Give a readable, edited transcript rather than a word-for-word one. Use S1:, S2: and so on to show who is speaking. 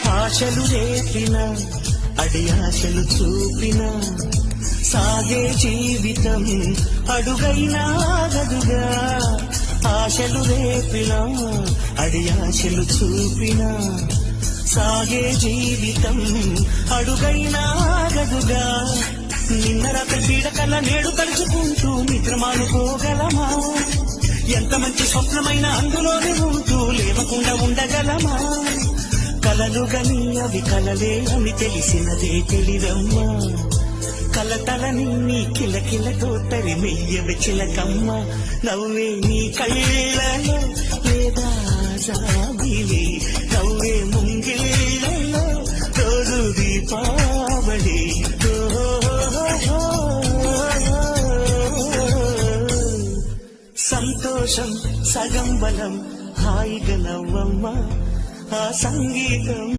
S1: ఆశలు రేపిన అడి ఆశలు చూపిన సాగే జీవితం అడుగైనా ఆగదుగా. ఆశలు రేపిన అడి ఆశలు చూపిన సాగే జీవితం అడుగైనా ఆగదుగా. నిన్న రాత్రి పీడకల నేడు తలుచుకుంటూ నిద్రమానుకోగలమా? ఎంత మంచి స్వప్నమైన అందులోనే ఉంటూ లేవకుండా ఉండగలమా? కలలు గని అవి కలలే అని తెలిసినదే తెలివమ్మా. కలతలని నీ కిలకిలతో తరిమెయ్యవి చిలకమ్మ. నవ్వే నీ కళ్ళలో లేదా జాబిలి, నవ్వే ముంగిళ్ళలో రోజు దీపావళి. సంతోషం సగం బలం, హాయిగా నవ్వమ్మ ఆ సంగీతం.